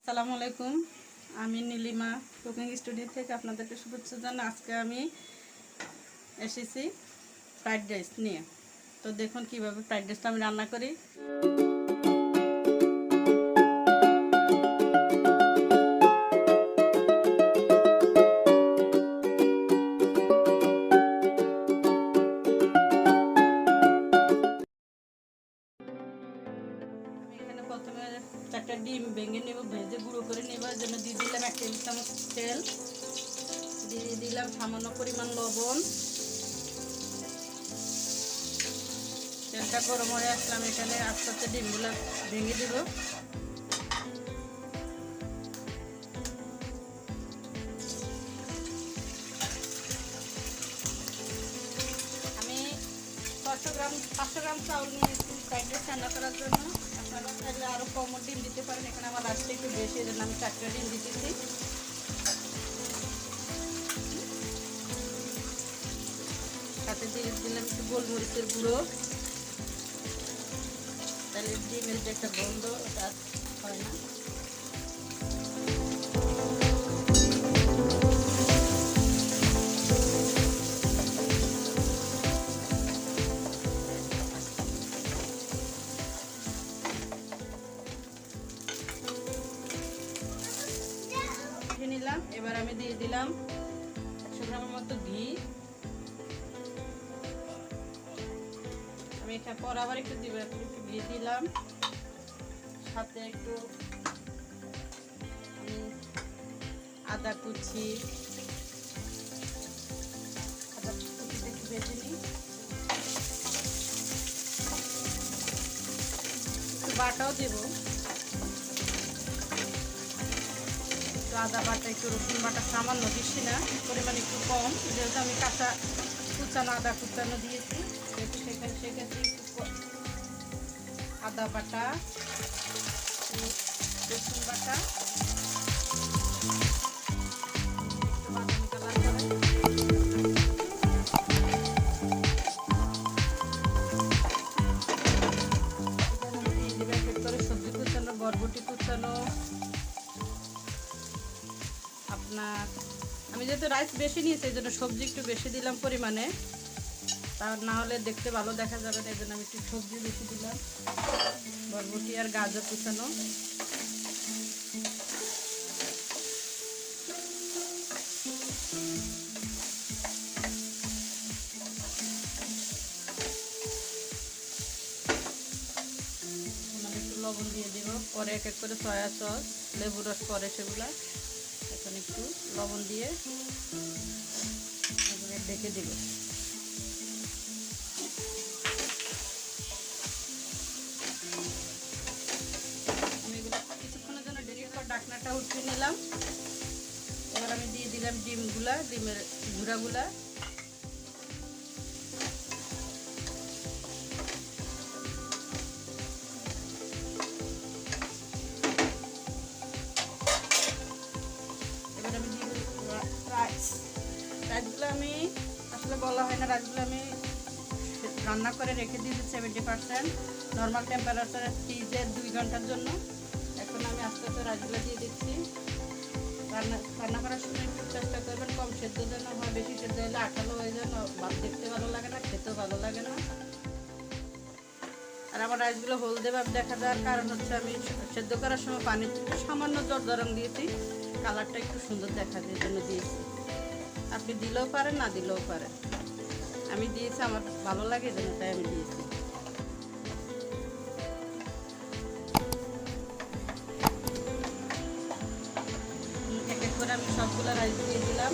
আসসালামু আলাইকুম। আমি নীলিমা কুকিং স্টুডিও থেকে আপনাদেরকে শুভেচ্ছা জানাই। আজকে আমি এসেছি ফ্রাইড রাইস নিয়ে। তো দেখুন কিভাবে ফ্রাইড রাইসটা আমি রান্না করি। প্রথমে 4টা ডিম ভেঙে নেব, ভেজে গুঁড়ো করে নেব। এর জন্য দিয়ে দিলাম 1 টেবিল চামচ তেল, দিয়ে দিলাম সামান্য পরিমাণ লবণ। তেলটা গরম হয়ে আসলাম, এখানে আস্তে আস্তে ডিমগুলো ভেঙে দেব। আমি 500 গ্রাম চাউল নিয়েছি ফ্রাইড রাইস রান্না করার জন্য। আপনারা চাইলে আরও কমও ডিম দিতে পারেন। এখানে আমার রাস্তা একটু বেশি, এর জন্য আমি 4টা ডিম দিতেছি। সাথে দিয়ে দিলাম একটু গোলমরিচের গুঁড়ো, তাহলে ডিমের যে একটা গন্ধ ওটা হয় না। নিলাম, এবার আমি দিয়ে দিলাম 100 গ্রামের মতো ঘি। আমি এটা পর আবার একটু দিব, একটু ঘি দিলাম। সাথে একটু আমি আদা কুচি একটু ভেজে নিই। একটু বাটাও দেবো, আদা বাটা, একটু রসুন বাটা, সামান্য, বেশি না, পরিমাণ একটু কম, যেহেতু আমি কাঁচা কুচানো আদা কুচানো দিয়েছি সেহেতু সেক্ষেত্রে একটু আদা বাটা, রসুন বাটা, বাদামি কালার করে দিয়ে দেবে। এক এক করে সবজি কুচানো, বরবটি কুচানো। আপনার আমি যেহেতু রাইস বেশি নিয়েছি এই জন্য সবজি একটু বেশি দিলাম পরিমাণে, তা না হলে দেখতে ভালো দেখা যাবে না। এই জন্য আমি একটু সবজি বেশি দিলাম। বরবটি আর গাজর কুচানো। একটু লবণ দিয়ে দিব, পরে এক এক করে সয়া সস, লেবু রস পরে সেগুলা। এখন একটু লবণ দিয়ে ঢেকে দিব। আমি এগুলো কিছুক্ষণের জন্য ঢেকে পর ঢাকনাটা উঠিয়ে নিলাম। এবার আমি দিয়ে দিলাম ডিমগুলা, ডিমের গুঁড়াগুলা। এবার আমি দিয়ে রাইসগুলো আমি আসলে বলা হয় না, রাইসগুলো আমি রান্না করে রেখে দিয়েছি 70% নর্মাল টেম্পারেচারে ফ্রিজে 2 ঘন্টার জন্য। এখন আমি আস্তে আস্তে রাইসগুলো দিয়ে দিচ্ছি। রান্না করার সময় একটু চেষ্টা করবেন কম সেদ্ধ যেন হয়, বেশি সেদ্ধ হলে আঠালো হয়ে যায়, দেখতে ভালো লাগে না, খেতেও ভালো লাগে না। আর আমার রাইসগুলো হলদে ভাব দেখা যাওয়ার কারণ হচ্ছে আমি সেদ্ধ করার সময় পানি সামান্য জর্দা দিয়েছি, কালারটা একটু সুন্দর দেখা যায় জন্য দিয়েছি। আপনি দিলেও পারেন, না দিলেও পারেন, আমি দিয়েছি, আমার ভালো লাগে জন্য তাই আমি দিয়েছি। এক এক করে আমি সবগুলো রাইস দিয়ে দিলাম।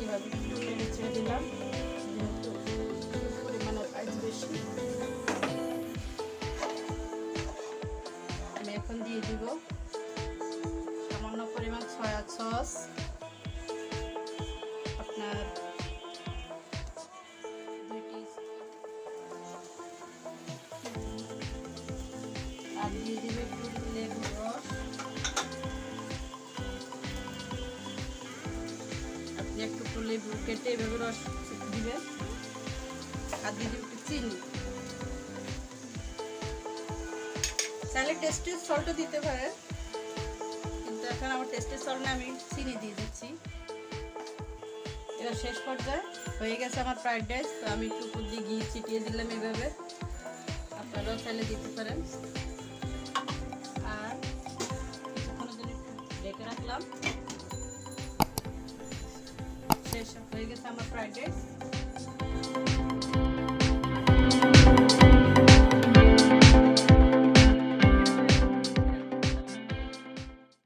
এভাবে একটু নেড়ে ছেড়ে দিলাম, যেহেতু পরিমাণের রাইস বেশি। আমি এখন দিয়ে দিব সামান্য পরিমাণ সয়া সস, আপনার আর দিয়ে দিবে একটু লেবু রস। লেবু কেটে এভাবে রস দিবে, আর দিয়ে দিবে একটু চিনি। চাইলে টেস্টের সল্টও দিতে পারে, কিন্তু এখন আমার টেস্টের সল্ট না, আমি চিনি দিয়ে দিচ্ছি। এবার শেষ পর্যায়ে হয়ে গেছে আমার ফ্রাইড রাইস। তো আমি একটু উপর দিয়ে ঘি ছিটিয়ে দিলাম এভাবে, আপনারাও চাইলে দিতে পারেন। আর কিছুক্ষণের জন্য একটু ঢেকে রাখলাম। শেষ হয়ে গেছে আমার ফ্রাইড রাইস।